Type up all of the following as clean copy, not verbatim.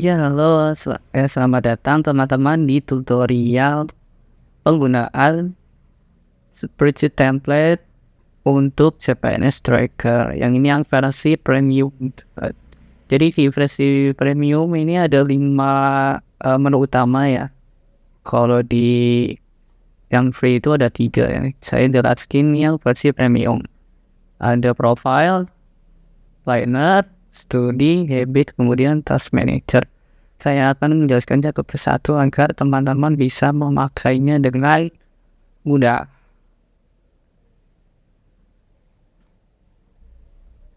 Ya, halo, selamat datang teman-teman di tutorial penggunaan spreadsheet template untuk CPNS Tracker. Yang ini yang versi premium. Jadi di versi premium ini ada 5 menu utama ya. Kalau di yang free itu ada 3 ya. Saya jelaskan yang versi premium. Ada profile, planner, studi, habit, kemudian task manager. Saya akan menjelaskan satu persatu agar teman-teman bisa memakainya dengan mudah.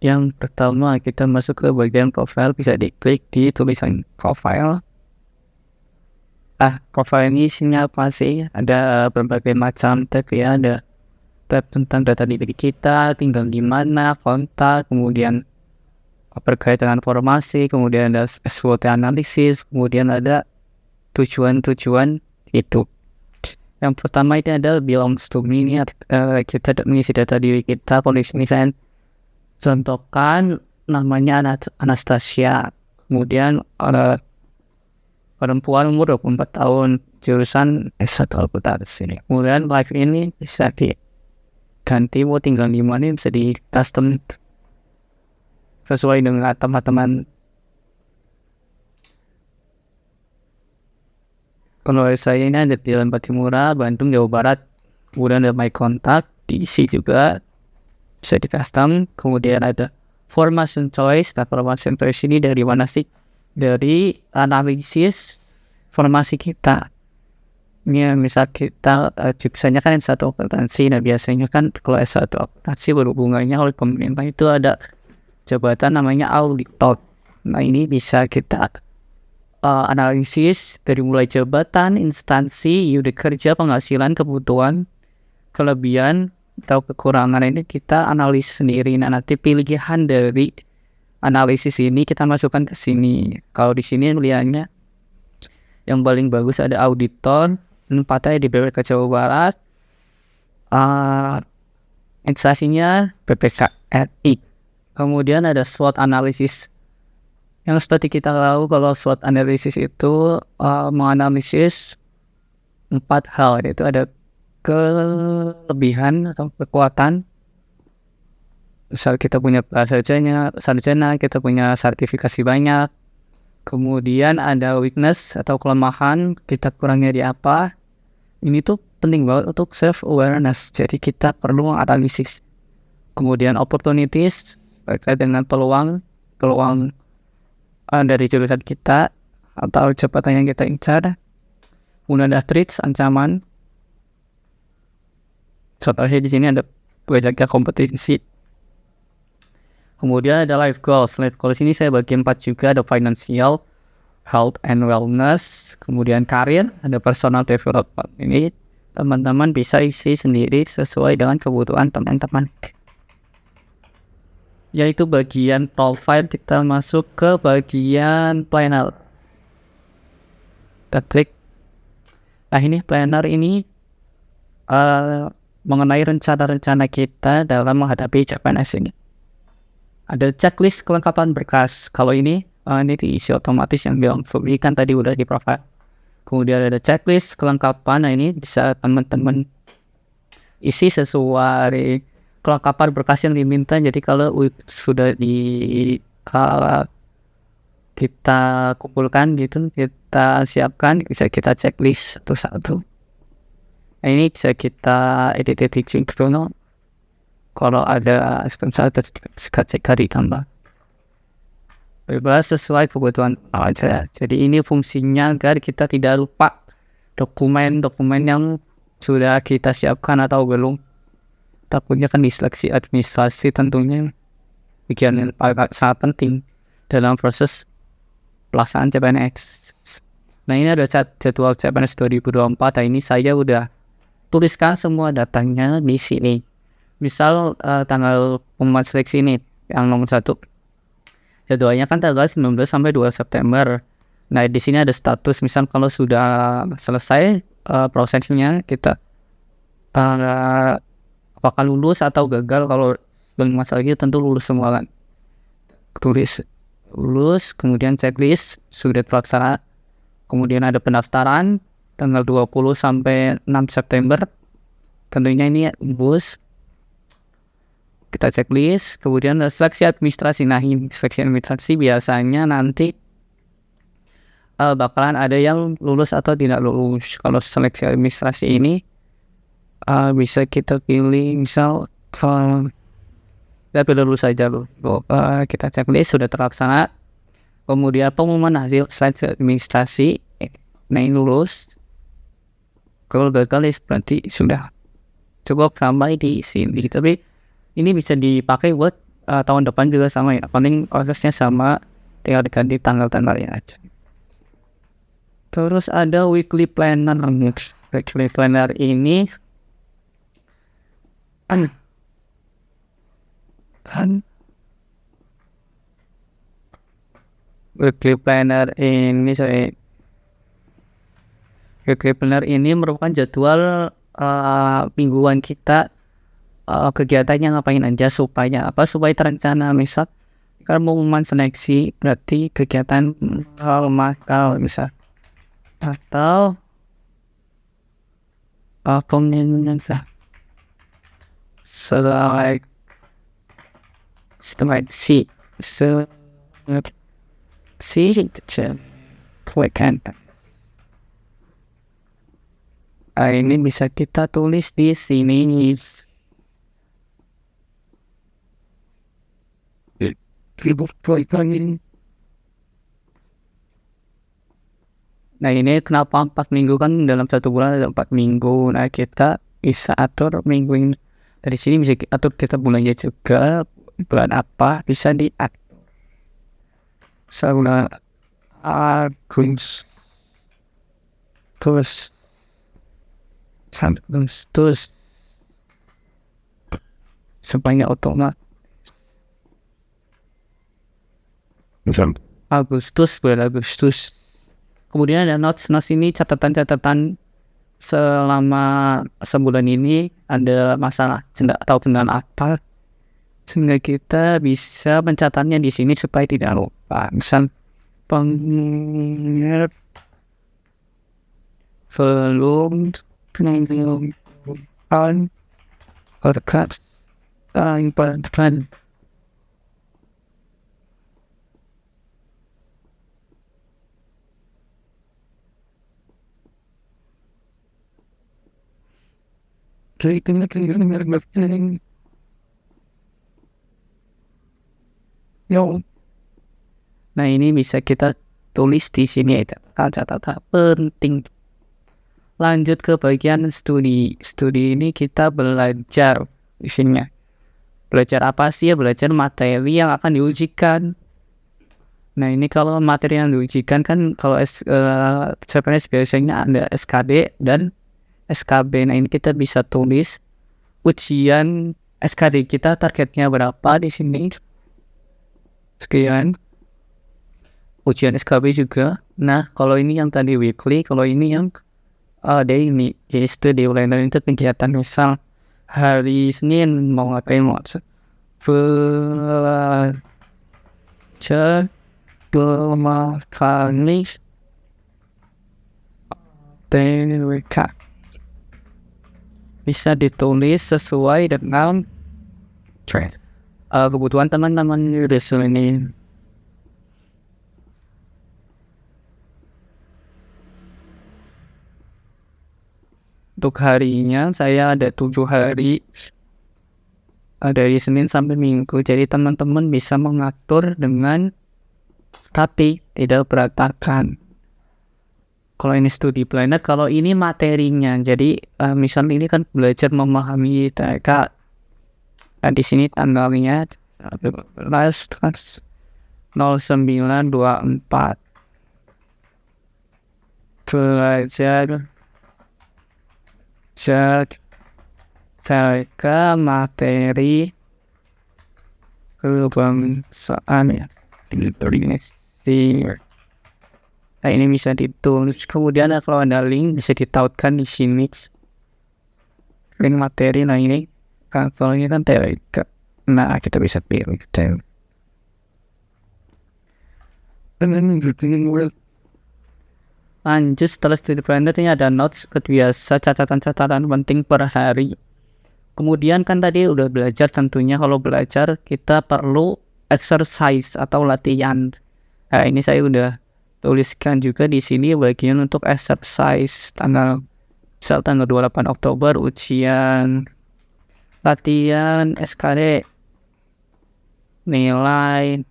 Yang pertama, kita masuk ke bagian profile, bisa diklik di tulisan profile. Profile ini isinya apa sih? Ada berbagai macam tab ya, ada tab tentang data diri kita, tinggal di mana, kontak, kemudian berkaitan dengan formasi, kemudian ada SWOT analisis, kemudian ada tujuan-tujuan hidup. Yang pertama ini ada belongs to me, ini kita mengisi data diri kita. Kondisi misalnya contohkan namanya Anastasia, kemudian perempuan umur 24 tahun, jurusan S1 akuntansi ini. Kemudian live ini bisa diganti, mau tinggal di mana, bisa di custom sesuai dengan teman-teman. Kalau saya ini ada di Jalan Patimura, Bandung, Jawa Barat. Kemudian ada my contact, diisi juga, bisa di custom. Kemudian ada formation choice. Nah, formation choice ini dari mana sih? Dari analisis formasi kita. Ini misal kita jurusannya kan S1 akuntansi. Nah, biasanya kan kalau S1 akuntansi berhubungannya oleh pemerintah itu ada jabatan namanya auditor. Nah, ini bisa kita analisis dari mulai jabatan, instansi, unit kerja, penghasilan, kebutuhan, kelebihan atau kekurangan ini kita analisis sendiri. Nah, nanti pilihan dari analisis ini kita masukkan ke sini. Kalau di sini melihatnya yang paling bagus ada auditor, tempatnya di BPK Jawa Barat, instansinya BPKRI. Kemudian ada SWOT analysis. Yang seperti kita tahu kalau SWOT analysis itu menganalisis 4 hal, yaitu ada kelebihan atau kekuatan. Misal kita punya sarjana, kita punya sertifikasi banyak. Kemudian ada weakness atau kelemahan, kita kurangnya di apa. Ini tuh penting banget untuk self awareness. Jadi kita perlu menganalisis. Kemudian opportunities terkait dengan peluang dari jurusan kita atau jabatan yang kita incar. Kemudian ada threats, ancaman. Contohnya di sini ada banyaknya kompetensi. Kemudian ada life goals. Life goals ini saya bagi 4 juga. Ada financial, health and wellness. Kemudian karir, ada personal development. Ini teman-teman bisa isi sendiri sesuai dengan kebutuhan teman-teman. Yaitu bagian profile, kita masuk ke bagian planner. Kita klik. Nah, ini planner ini mengenai rencana-rencana kita dalam menghadapi CPNS ini. Ada checklist kelengkapan berkas. Kalau ini diisi otomatis yang bilang free kan tadi udah di profile. Kemudian ada checklist kelengkapan. Nah, ini bisa teman-teman isi sesuai kelengkapan berkas yang diminta. Jadi kalau sudah kita kumpulkan gitu, kita siapkan, bisa kita checklist satu-satu. Nah, ini bisa kita edit dulu. Kalau ada cek ditambah. Bebas sesuai kebutuhan aja. Jadi ini fungsinya agar kita tidak lupa dokumen-dokumen yang sudah kita siapkan atau belum. Takutnya kan diseleksi administrasi, tentunya bagian yang sangat penting dalam proses pelaksanaan CPNS. Nah, ini ada jadwal CPNS 2024. Nah, ini saya udah tuliskan semua datanya di sini. Misal tanggal pengumuman seleksi ini yang nomor 1. Jadwalnya kan tanggal 19 sampai 2 September. Nah, di sini ada status. Misal kalau sudah selesai prosesnya, kita apakah lulus atau gagal. Kalau belum masalah itu tentu lulus semua kan. Tulis lulus, kemudian checklist sudah terlaksana, kemudian ada pendaftaran tanggal 20 sampai 6 September. Tentunya ini bus kita checklist, kemudian ada seleksi administrasi. Nah, ini seleksi administrasi biasanya nanti bakalan ada yang lulus atau tidak lulus. Kalau seleksi administrasi ini bisa kita pilih, misal kita pilih lulus saja loh. Kita checklist sudah terlaksana, kemudian pengumuman hasil seleksi administrasi. Nah, ini lulus. Kalau gagal berarti sudah cukup sampai di sini. Tapi ini bisa dipakai buat tahun depan juga sama ya. Paling prosesnya sama, tinggal diganti tanggal-tanggalnya aja. Terus ada weekly planner. Weekly planner ini weekly planner ini merupakan jadwal mingguan kita, kegiatannya ngapain aja supaya terencana. Misal kalau pengumuman seleksi berarti kegiatan makal misal, atau pengumuman ini bisa kita tulis di sini. Nah, ini kenapa 4 minggu, kan dalam 1 bulan ada 4 minggu. Nah, kita bisa atur minggu ini. Dari sini bisa atur kita bulannya juga, bulan apa bisa diatur. Bulan Agustus supaya otomatis bulan Agustus. Kemudian ada notes ini, catatan selama sebulan ini ada masalah atau kendala apa, sehingga kita bisa mencatatnya di sini supaya tidak lupa. Misal belum berkas depan. Nah, ini bisa kita tulis di sini ya, catatan penting. Lanjut ke bagian studi. Studi ini kita belajar isinya. Belajar apa sih ya? Belajar materi yang akan diujikan. Nah, ini kalau materi yang diujikan kan kalau CPNS biasanya ada SKD dan SKB. Nah, ini kita bisa tulis ujian SKD kita targetnya berapa di sini. Sekian. Ujian SKB juga. Nah, kalau ini yang tadi weekly, kalau ini yang daily. Jadi studi planner itu kegiatan, misal hari Senin mau ngapain, mau belajar mekanik TWK. Bisa ditulis sesuai dengan kebutuhan teman-teman di sini. Untuk harinya saya ada 7 hari, dari Senin sampai Minggu. Jadi teman-teman bisa mengatur dengan rapi, tidak berantakan. Kalau ini studi planner, kalau ini materinya. Jadi misal ini kan belajar memahami TK. Nah, di sini tanggalnya 0924. Belajar TK materi kebangsaan ya. Nah, ini bisa ditulis. Kemudian kalau ada link bisa ditautkan di sini. Link materi. Nah, ini kalau ini kan TWK. Nah, kita bisa pilih. Lanjut setelah studi planner ini ada notes seperti biasa, catatan-catatan penting per hari. Kemudian kan tadi udah belajar, tentunya kalau belajar kita perlu exercise atau latihan. Nah, ini saya udah tuliskan juga di sini bagian untuk exercise misal tanggal 28 Oktober ujian latihan SKD nilainya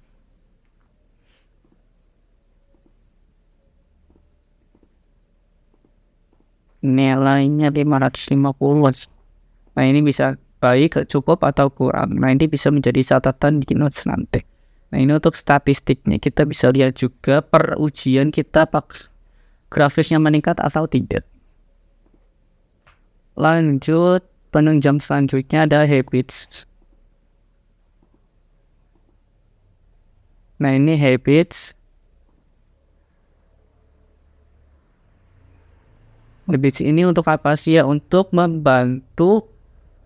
550. Nah, ini bisa baik, cukup, atau kurang. Nah, ini bisa menjadi catatan di notes nanti. Nah, ini untuk statistiknya kita bisa lihat juga per ujian kita grafisnya meningkat atau tidak. Lanjut, penunjang selanjutnya ada habits. Nah, ini habits. Habits ini untuk apa sih ya? Untuk membantu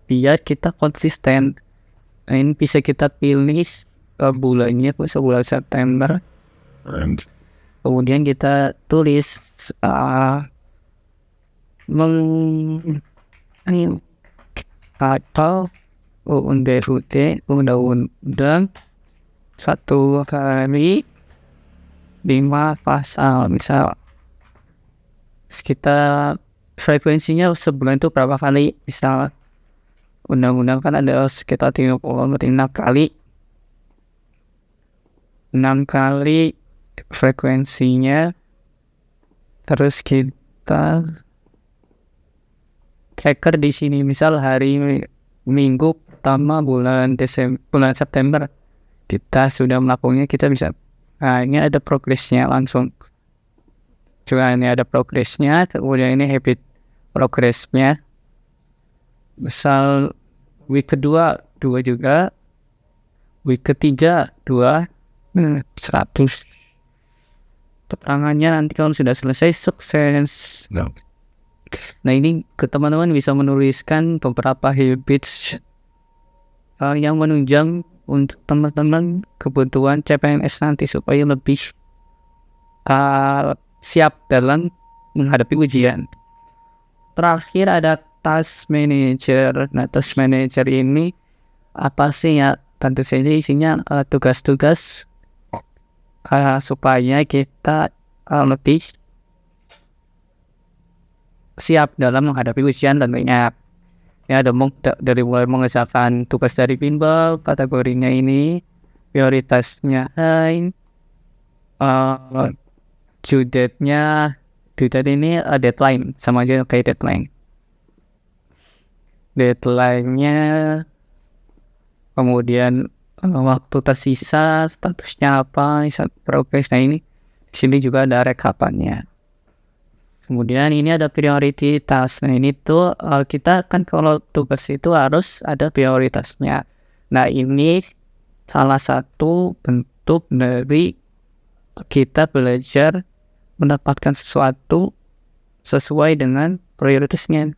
biar kita konsisten. Nah, ini bisa kita pilih bulannya, bulan September. Kemudian kita tulis atau undang-undang 1 hari 5 pasal, misal kita frekuensinya sebulan itu berapa kali, misal undang-undang kan ada sekitar 36 kali, 6 kali frekuensinya. Terus kita tracker di sini, misal hari Minggu pertama bulan September kita sudah melakukannya, kita bisa, nah ini ada progresnya langsung. Juga ini ada progresnya, kemudian ini habit progresnya. Misal week kedua 2 juga, week ketiga 2, 100. Keterangannya nanti kalau sudah selesai sukses. Nah, ini ke teman-teman bisa menuliskan beberapa habits yang menunjang untuk teman-teman kebutuhan CPNS nanti supaya lebih siap dalam menghadapi ujian. Terakhir ada task manager. Nah, task manager ini apa sih ya? Tentu saja isinya tugas-tugas supaya kita lebih siap dalam menghadapi ujian tentunya. Ya, ada dari mulai mengerjakan tugas dari bimbel, kategorinya ini prioritasnya high, due date-nya, deadline, sama aja kayak deadline. Deadline-nya, kemudian waktu tersisa, statusnya apa, progres. Nah, ini di sini juga ada rekapannya. Kemudian ini ada priority task. Nah, ini tuh kita kan kalau tugas itu harus ada prioritasnya. Nah, ini salah satu bentuk dari kita belajar mendapatkan sesuatu sesuai dengan prioritasnya.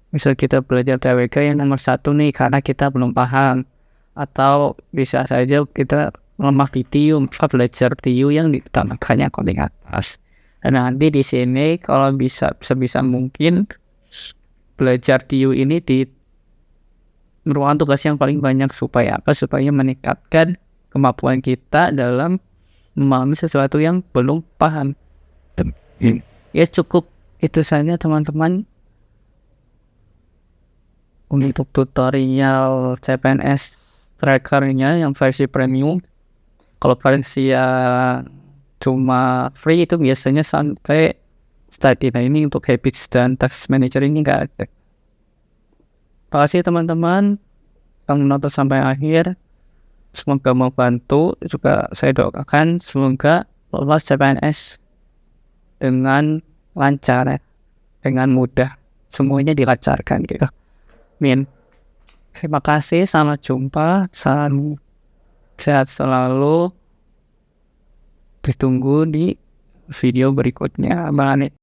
Misal kita belajar TWK yang nomor 1 nih karena kita belum paham, atau bisa saja kita lemah di TIU, belajar TIU yang ditambahkannya coding atas. Dan nanti di sini kalau sebisa mungkin belajar TIU ini di merupakan tugas yang paling banyak. Supaya apa? Supaya meningkatkan kemampuan kita dalam memahami sesuatu yang belum paham. Ya, cukup itu saja teman-teman untuk tutorial CPNS trackernya yang versi premium. Kalau versi cuma free itu biasanya sampai study. Nah, ini untuk habits dan task manager ini nggak ada. Terima kasih teman-teman yang menonton sampai akhir. Semoga membantu. Juga saya doakan semoga lolos CPNS dengan lancar, dengan mudah, semuanya dilancarkan gitu. Amin. Terima kasih, sampai jumpa, salam sehat selalu. Ditunggu di video berikutnya. Bye.